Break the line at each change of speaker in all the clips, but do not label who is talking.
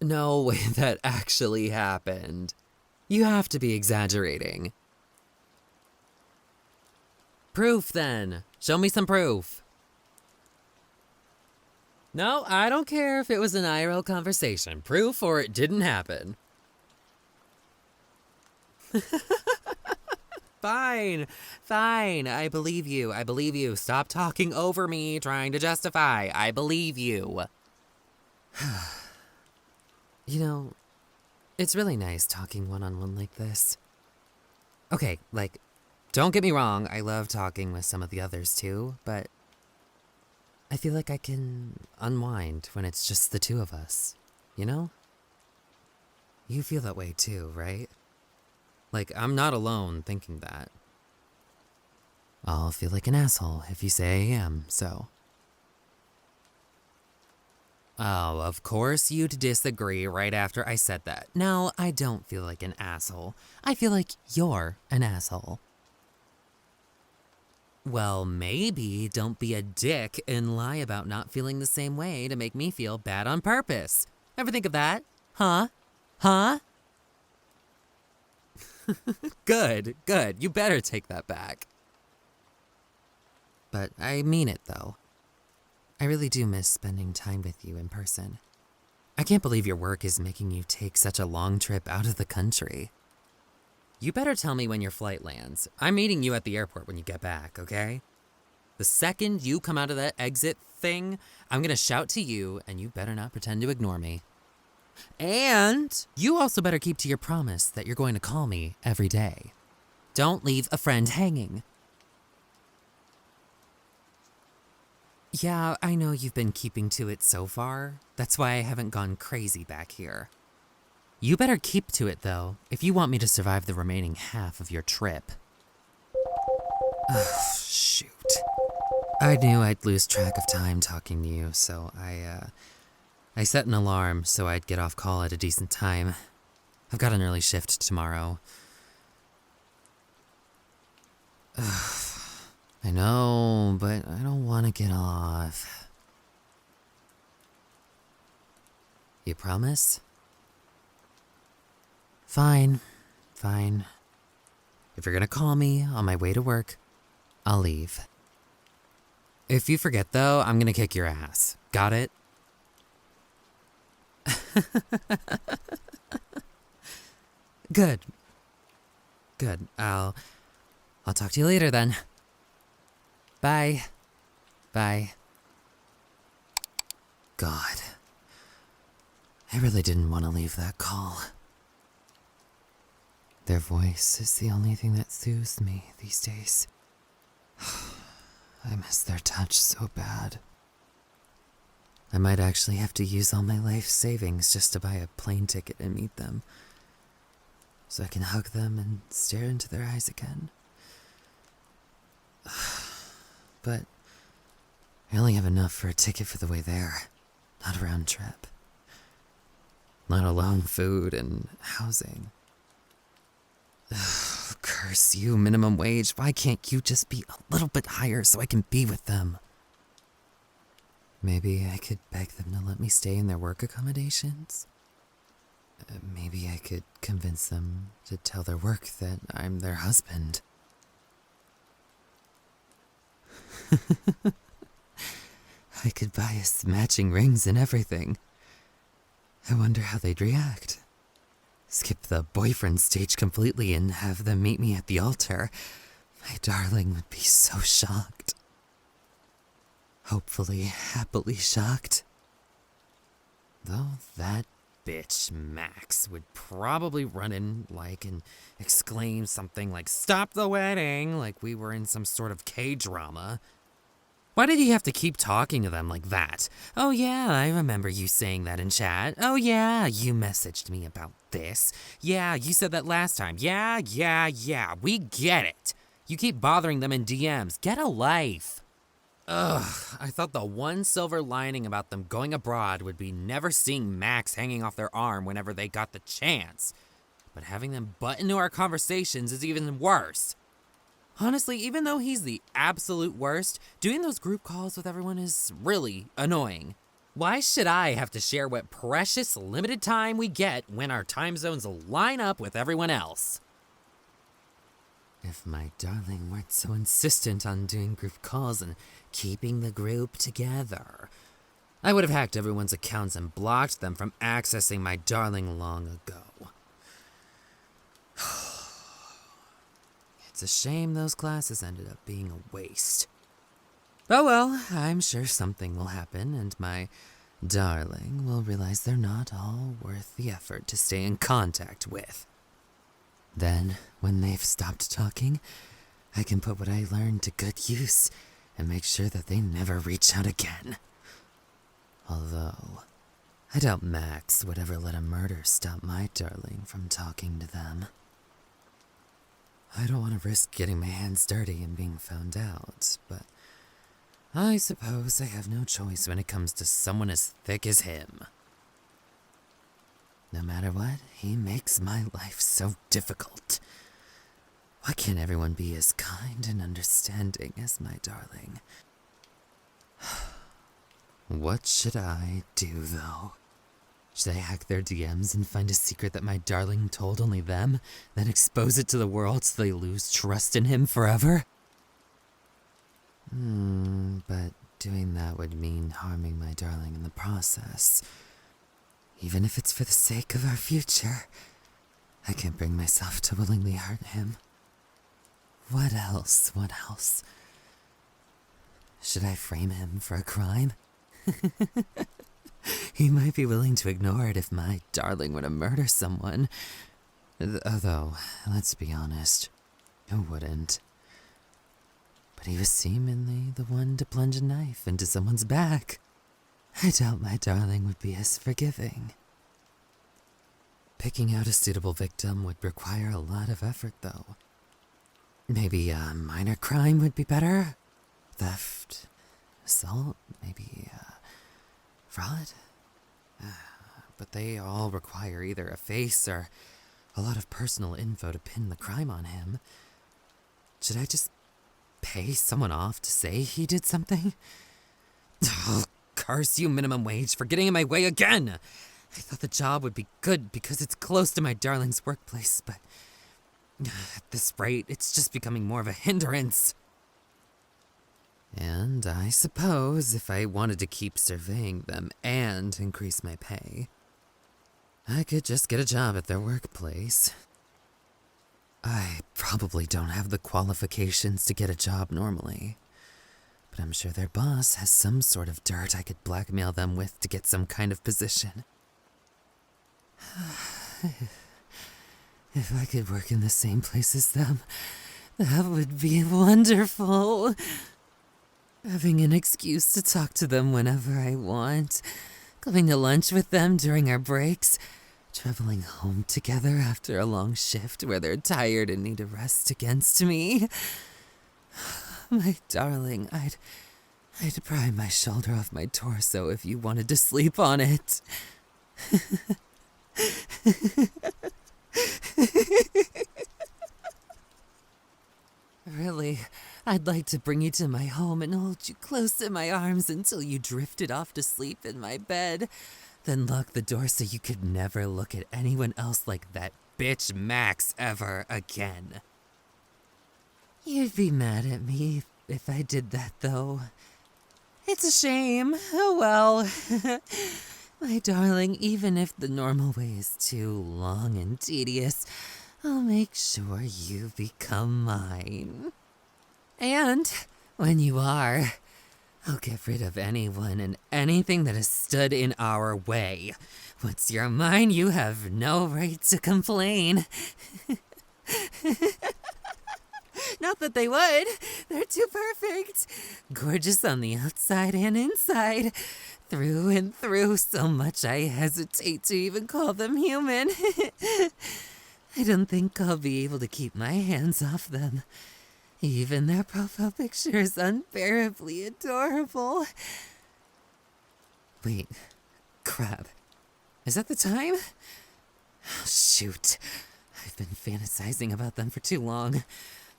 No way that actually happened. You have to be exaggerating. Proof then. Show me some proof. No, I don't care if it was an IRL conversation. Proof or it didn't happen. Fine. I believe you. Stop talking over me, trying to justify. I believe you. You know, it's really nice talking one-on-one like this. Okay, don't get me wrong, I love talking with some of the others too, but I feel like I can unwind when it's just the two of us, you know? You feel that way too, right? I'm not alone thinking that. I'll feel like an asshole if you say I am, so. Oh, of course you'd disagree right after I said that. No, I don't feel like an asshole. I feel like you're an asshole. Well, maybe don't be a dick and lie about not feeling the same way to make me feel bad on purpose. Ever think of that? Huh? Good. You better take that back. But I mean it, though. I really do miss spending time with you in person. I can't believe your work is making you take such a long trip out of the country. You better tell me when your flight lands. I'm meeting you at the airport when you get back, okay? The second you come out of that exit thing, I'm gonna shout to you, and you better not pretend to ignore me. And you also better keep to your promise that you're going to call me every day. Don't leave a friend hanging. Yeah, I know you've been keeping to it so far. That's why I haven't gone crazy back here. You better keep to it, though, if you want me to survive the remaining half of your trip. Oh, shoot. I knew I'd lose track of time talking to you, so I set an alarm so I'd get off call at a decent time. I've got an early shift tomorrow. I know, but I don't want to get off. You promise? Fine. If you're gonna call me on my way to work, I'll leave. If you forget, though, I'm gonna kick your ass. Got it? Good. I'll talk to you later then. Bye. God. I really didn't want to leave that call. Their voice is the only thing that soothes me these days. I miss their touch so bad. I might actually have to use all my life savings just to buy a plane ticket and meet them, so I can hug them and stare into their eyes again. But I only have enough for a ticket for the way there, not a round trip. Let alone food and housing. Ugh, curse you, minimum wage. Why can't you just be a little bit higher so I can be with them? Maybe I could beg them to let me stay in their work accommodations. Maybe I could convince them to tell their work that I'm their husband. I could buy us matching rings and everything. I wonder how they'd react. Skip the boyfriend stage completely and have them meet me at the altar. My darling would be so shocked. Hopefully, happily shocked. Though that bitch, Max, would probably run in and exclaim something like, "Stop the wedding," like we were in some sort of K-drama. Why did he have to keep talking to them like that? Oh yeah, I remember you saying that in chat. Oh yeah, you messaged me about this. Yeah, you said that last time. Yeah, we get it. You keep bothering them in DMs. Get a life. Ugh, I thought the one silver lining about them going abroad would be never seeing Max hanging off their arm whenever they got the chance. But having them butt into our conversations is even worse. Honestly, even though he's the absolute worst, doing those group calls with everyone is really annoying. Why should I have to share what precious limited time we get when our time zones line up with everyone else? If my darling weren't so insistent on doing group calls and keeping the group together, I would have hacked everyone's accounts and blocked them from accessing my darling long ago. It's a shame those classes ended up being a waste. Oh well, I'm sure something will happen and my darling will realize they're not all worth the effort to stay in contact with. Then, when they've stopped talking, I can put what I learned to good use and make sure that they never reach out again. Although, I doubt Max would ever let a murder stop my darling from talking to them. I don't want to risk getting my hands dirty and being found out, but I suppose I have no choice when it comes to someone as thick as him. No matter what, he makes my life so difficult. Why can't everyone be as kind and understanding as my darling? What should I do, though? Should I hack their DMs and find a secret that my darling told only them, then expose it to the world so they lose trust in him forever? But doing that would mean harming my darling in the process. Even if it's for the sake of our future, I can't bring myself to willingly hurt him. What else? Should I frame him for a crime? He might be willing to ignore it if my darling were to murder someone. Although, let's be honest, who wouldn't? But he was seemingly the one to plunge a knife into someone's back. I doubt my darling would be as forgiving. Picking out a suitable victim would require a lot of effort, though. Maybe a minor crime would be better? Theft, assault, maybe fraud? But they all require either a face or a lot of personal info to pin the crime on him. Should I just pay someone off to say he did something? Oh, curse you, minimum wage, for getting in my way again! I thought the job would be good because it's close to my darling's workplace, but at this rate, it's just becoming more of a hindrance. And I suppose if I wanted to keep surveying them and increase my pay, I could just get a job at their workplace. I probably don't have the qualifications to get a job normally, but I'm sure their boss has some sort of dirt I could blackmail them with to get some kind of position. If I could work in the same place as them, that would be wonderful. Having an excuse to talk to them whenever I want, going to lunch with them during our breaks, traveling home together after a long shift where they're tired and need a rest against me. My darling, I'd pry my shoulder off my torso if you wanted to sleep on it. Really, I'd like to bring you to my home and hold you close in my arms until you drifted off to sleep in my bed, then lock the door so you could never look at anyone else like that bitch Max ever again. You'd be mad at me if I did that, though. It's a shame. Oh well. My darling, even if the normal way is too long and tedious, I'll make sure you become mine. And when you are, I'll get rid of anyone and anything that has stood in our way. Once you're mine, you have no right to complain. Not that they would. They're too perfect. Gorgeous on the outside and inside. Through and through, so much I hesitate to even call them human. I don't think I'll be able to keep my hands off them. Even their profile picture is unbearably adorable. Wait, crap. Is that the time? Oh, shoot. I've been fantasizing about them for too long.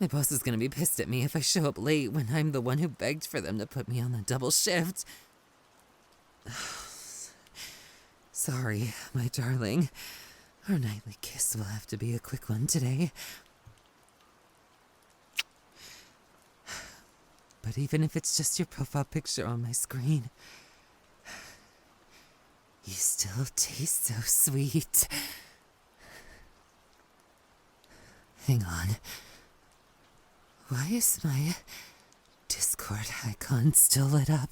My boss is gonna be pissed at me if I show up late when I'm the one who begged for them to put me on the double shift. Sorry, my darling. Our nightly kiss will have to be a quick one today. But even if it's just your profile picture on my screen, you still taste so sweet. Hang on. Why is my Discord icon still lit up?